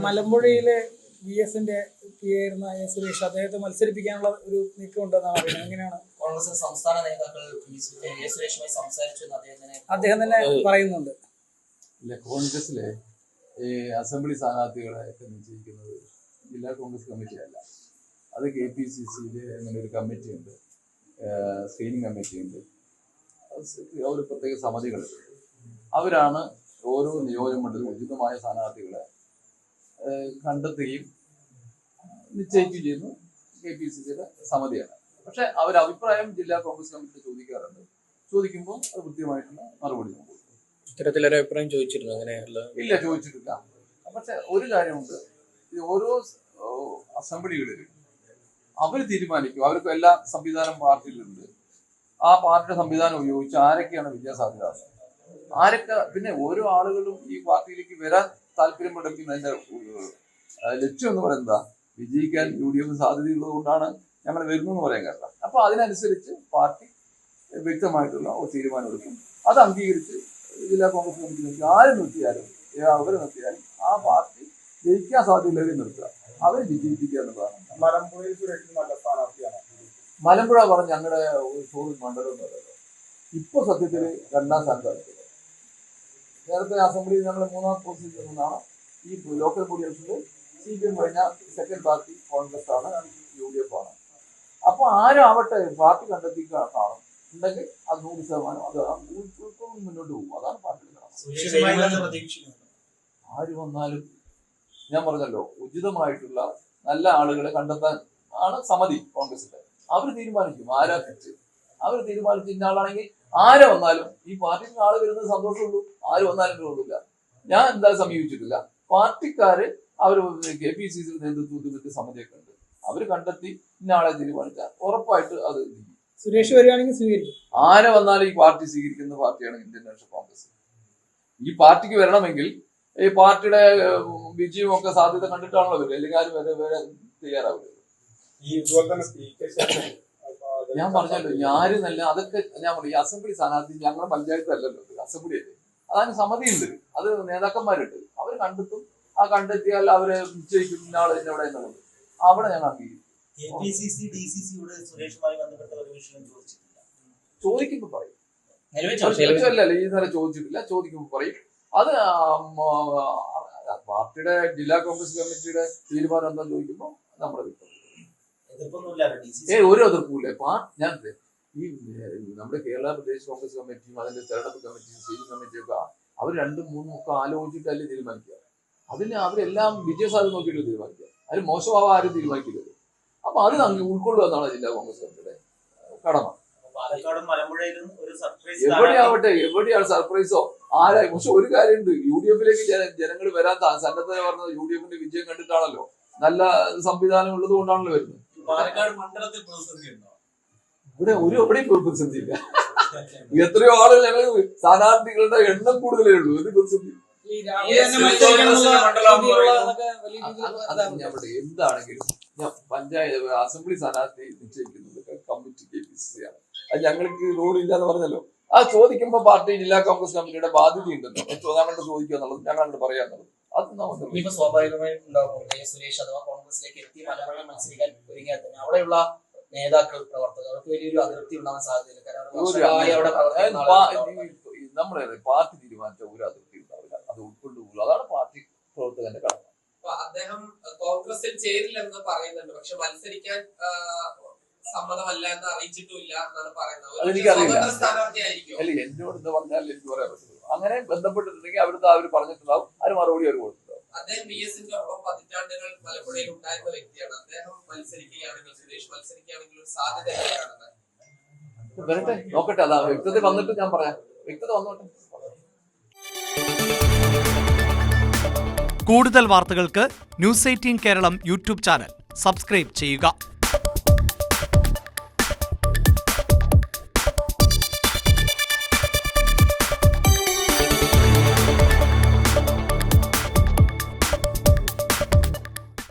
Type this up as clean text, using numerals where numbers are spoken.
മലമ്പുഴയിലെ VSന്റെ ആയിരുന്ന സുരേഷ് അദ്ദേഹത്തെ മത്സരിപ്പിക്കാനുള്ള ഒരു നീക്കമുണ്ടെന്നാണ് പറയുന്നത്. എങ്ങനെയാണ്? കോൺഗ്രസ് സംസ്ഥാന നേതാക്കൾ സുരേഷുമായി സംസാരിച്ചു അദ്ദേഹം തന്നെ പറയുന്നുണ്ട്. ഇല്ല, കോൺഗ്രസിലെ ഈ അസംബ്ലി സ്ഥാനാർത്ഥികളെ നിശ്ചയിക്കുന്നത് ജില്ലാ കോൺഗ്രസ് കമ്മിറ്റിയല്ല. അത് KPCCയിൽ അങ്ങനെ ഒരു കമ്മിറ്റിയുണ്ട്, സ്ക്രീനിങ് കമ്മിറ്റിയുണ്ട്, ഒരു പ്രത്യേക സമിതികളുണ്ട്. അവരാണ് ഓരോ നിയോജകമണ്ഡലം ഉചിതമായ സ്ഥാനാർത്ഥികളെ കണ്ടെത്തുകയും നിശ്ചയിക്കുകയും ചെയ്യുന്നു. KPCCയുടെ സമിതിയാണ്. പക്ഷെ അവർ അഭിപ്രായം ജില്ലാ കോൺഗ്രസ് കമ്മിറ്റി ചോദിക്കാറുണ്ട്. ചോദിക്കുമ്പോൾ അത് കൃത്യമായിട്ടുള്ള മറുപടി കൊടുക്കും. ഇത്തരത്തിലൊരു അഭിപ്രായം ചോദിച്ചിരുന്നു? അങ്ങനെയല്ല, ഇല്ല, ചോദിച്ചിട്ടില്ല. പക്ഷെ ഒരു കാര്യമുണ്ട്, ഓരോ അസംബ്ലികളിലും അവർ തീരുമാനിക്കും. അവർക്ക് എല്ലാ സംവിധാനം പാർട്ടിയിലുണ്ട്. ആ പാർട്ടിയുടെ സംവിധാനം ഉപയോഗിച്ച് ആരൊക്കെയാണ് വിജയസാധ്യത, ആരൊക്കെ, പിന്നെ ഓരോ ആളുകളും ഈ പാർട്ടിയിലേക്ക് വരാൻ താല്പര്യം പ്രകടിപ്പിക്കുന്നതിന്റെ ലക്ഷ്യം എന്ന് പറയുന്നത് വിജയിക്കാൻ UDF സാധ്യതയുള്ളത് കൊണ്ടാണ് ഞങ്ങൾ വരുന്നതെന്ന് പറയാൻ കാരണം. അപ്പൊ അതിനനുസരിച്ച് പാർട്ടി വ്യക്തമായിട്ടുള്ള ഒരു തീരുമാനം എടുക്കും. അത് അംഗീകരിച്ച് ജില്ലാ കോൺഗ്രസ് കമ്മിറ്റി നിർത്തി ആര് നിർത്തിയാലും അവർ നിർത്തിയാലും ആ പാർട്ടി ജയിക്കാൻ സാധ്യതയുള്ളവരെ നിർത്തുക, അവരെ വിജയിപ്പിക്കുക എന്നതാണ്. മലമ്പുഴയിൽ സുരേഷ് നല്ല സ്ഥാനാർത്ഥിയാണ്. മലമ്പുഴ പറഞ്ഞ ഞങ്ങളുടെ ഒരു മണ്ഡലം എന്ന് പറയുന്നത് ഇപ്പൊ സത്യത്തിൽ 2ാം സ്ഥാനത്താണ്. നേരത്തെ അസംബ്ലിയിൽ ഞങ്ങൾ 3ാം പൊസിഷനിൽ നിന്നാണ്. ഈ ലോക്കൽ ബോഡി ഇലക്ഷനിൽ CPM കഴിഞ്ഞ സെക്കൻഡ് പാർട്ടി കോൺഗ്രസ് ആണ്, UDF ആണ്. അപ്പൊ ആരാവട്ടെ പാർട്ടി കണ്ടെത്തിക്കാണ് ഉണ്ടെങ്കിൽ അത് 100% അത് മുന്നോട്ട് പോകും. അതാണ് പാർട്ടിയുടെ. ആര് വന്നാലും ഞാൻ പറഞ്ഞല്ലോ, ഉചിതമായിട്ടുള്ള നല്ല ആളുകളെ കണ്ടെത്താൻ ആണ് സമിതി കോൺഗ്രസിന്റെ. അവർ തീരുമാനിക്കും ആരാ ഫിറ്റ്. അവർ തീരുമാനിച്ച് ഇന്ന ആളാണെങ്കിൽ ആരെ വന്നാലും ഈ പാർട്ടിക്ക് ആള് വരുന്നത് സന്തോഷമുള്ളൂ. ആര് വന്നാലും തോന്നില്ല. ഞാൻ എന്തായാലും സമീപിച്ചിട്ടില്ല. പാർട്ടിക്കാര് അവർ KPCC നേതൃത്വത്തിൽ സമിതിയൊക്കെ ഉണ്ട്. അവർ കണ്ടെത്തി ഇന്ന ആളെ തീരുമാനിച്ചാൽ ഉറപ്പായിട്ട് അത് സുരേഷ് വരികയാണെങ്കിൽ സ്വീകരിക്കും. ആരെ വന്നാലും ഈ പാർട്ടി സ്വീകരിക്കുന്ന പാർട്ടിയാണ് ഇന്ത്യൻ നാഷണൽ കോൺഗ്രസ്. ഈ പാർട്ടിക്ക് വരണമെങ്കിൽ ഈ പാർട്ടിയുടെ വിജയം ഒക്കെ സാധ്യത കണ്ടിട്ടാണല്ലോ വരിക, അല്ലെങ്കിൽ ആരും വരെ തയ്യാറാവില്ല. ഞാൻ പറഞ്ഞല്ലോ, ഞാര് നല്ല അതൊക്കെ ഞാൻ പറഞ്ഞു. ഈ അസംബ്ലി സ്ഥാനാർത്ഥി ഞങ്ങളുടെ പഞ്ചായത്ത് അല്ലല്ലോ, അസംബ്ലി അല്ലേ. അതാണ് സമിതിയുണ്ട്, അത് നേതാക്കന്മാരുണ്ട്. അവർ കണ്ടെത്തും. ആ കണ്ടെത്തിയാൽ അവരെ നിശ്ചയിക്കും ഇന്നാളെ ഇന്നവിടെ എന്നുള്ളത്. അവിടെ ഞങ്ങൾ അംഗീകരിക്കും. KPCC DCCയുടെ സുരേഷുമായി ബന്ധപ്പെട്ട ഒരു വിഷയം ചോദിച്ചിട്ടില്ല. ചോദിക്കുമ്പോൾ പറയും. നിലവിൽ ഈ നേരം ചോദിച്ചിട്ടില്ല. ചോദിക്കുമ്പോൾ പറയും. അത് പാർട്ടിയുടെ ജില്ലാ കോൺഗ്രസ് കമ്മിറ്റിയുടെ തീരുമാനം എന്താ ചോദിക്കുമ്പോൾ നമ്മുടെ ഒരു എതിർപ്പില്ല. ഞാൻ ഈ നമ്മുടെ കേരള പ്രദേശ് കോൺഗ്രസ് കമ്മിറ്റിയും അതിന്റെ തെരഞ്ഞെടുപ്പ് കമ്മിറ്റിയും സ്റ്റേറ്റ് കമ്മിറ്റിയും ഒക്കെ അവർ 2, 3 ഒക്കെ ആലോചിച്ചിട്ടല്ലേ തീരുമാനിക്കുക. അതിന് അവരെല്ലാം വിജയസാധ്യത നോക്കിയിട്ട് തീരുമാനിക്കുക. അതിന് മോശമാവാൻ ആരും തീരുമാനിക്കില്ലല്ലോ. അപ്പൊ അത് ഉൾക്കൊള്ളുക എന്നാണ് ജില്ലാ കോൺഗ്രസ് കമ്മിറ്റിയുടെ കടമ. എവിടെയാണ് സർപ്രൈസോ ആരായി. പക്ഷെ ഒരു കാര്യമുണ്ട്, UDFിലേക്ക് ജനങ്ങൾ വരാൻ സന്നദ്ധത പറഞ്ഞത് UDFിന്റെ വിജയം കണ്ടിട്ടാണല്ലോ. നല്ല സംവിധാനം ഉള്ളത് കൊണ്ടാണല്ലോ വരുന്നത്. ഇവിടെ എവിടെയും പ്രതിസന്ധി ഇല്ല. എത്രയോ ആളുകൾ ഞങ്ങൾ സ്ഥാനാർത്ഥികളുടെ എണ്ണം കൂടുതലേ ഉള്ളൂ. ഇത് പ്രതിസന്ധി എന്താണെങ്കിലും പഞ്ചായത്ത് അസംബ്ലി സ്ഥാനാർത്ഥി നിശ്ചയിക്കുന്നത് കമ്മിറ്റി KPCC ആണ്. അത് ഞങ്ങൾക്ക് റോഡില്ല എന്ന് പറഞ്ഞല്ലോ. ആ ചോദിക്കുമ്പോ പാർട്ടി ജില്ലാ കോൺഗ്രസ് കമ്മിറ്റിയുടെ ബാധ്യതയുണ്ടെന്നോ ഞങ്ങളുടെ ചോദിക്കുക എന്നുള്ളത് ഞങ്ങളുടെ പറയാന്നുള്ളത് അത് നമുക്ക് സ്വാഭാവികമായി ഉണ്ടാകും. സുരേഷ് അഥവാ കോൺഗ്രസിലേക്ക് എത്തി മലമ്പുഴ മത്സരിക്കാൻ ഒരുങ്ങിയാൽ തന്നെ അവിടെയുള്ള നേതാക്കൾ പ്രവർത്തകർ അവർക്ക് വലിയൊരു അതിർത്തി ഉണ്ടാകാൻ സാധ്യതയില്ല. നമ്മളെ പാർട്ടി തീരുമാനിച്ച ഒരു അതിർത്തി ഉണ്ടാവില്ല, അത് ഉൾക്കൊള്ളുകയുള്ളൂ. അതാണ് പാർട്ടി പ്രവർത്തകന്റെ കടമ. അദ്ദേഹം കോൺഗ്രസിൽ ചേരില്ലെന്ന് പറയുന്നുണ്ട്, പക്ഷെ മത്സരിക്കാൻ സമ്മതമല്ല എന്ന് അറിയിച്ചിട്ടില്ല എന്നാണ് പറയുന്നത്. അതെനിക്കറിയില്ല. അല്ല, എന്നോട് എന്താ പറഞ്ഞാൽ എനിക്ക് പറയാൻ പറ്റുള്ളൂ. അങ്ങനെ ബന്ധപ്പെട്ടിട്ടുണ്ടെങ്കിൽ അവിടുത്തെ അവർ പറഞ്ഞിട്ടുണ്ടാവും, അതിന് മറുപടി അവർ കൊടുത്തിട്ടുണ്ടാവും. അദ്ദേഹം VSന്റെ ഒപ്പം പതിറ്റാണ്ടുകൾ മലമ്പുഴയിൽ ഉണ്ടായിരുന്ന വ്യക്തിയാണ്. അദ്ദേഹം മത്സരിക്കുകയാണെങ്കിൽ, സുരേഷ് മത്സരിക്കുകയാണെങ്കിൽ ഒരു സാധ്യത വരട്ടെ, നോക്കട്ടെ. അതാ വ്യക്തത വന്നിട്ട് ഞാൻ പറയാം. വ്യക്തത വന്നോട്ടെ. കൂടുതൽ വാർത്തകൾക്ക് News 18 Keralam YouTube channel subscribe ചെയ്യുക.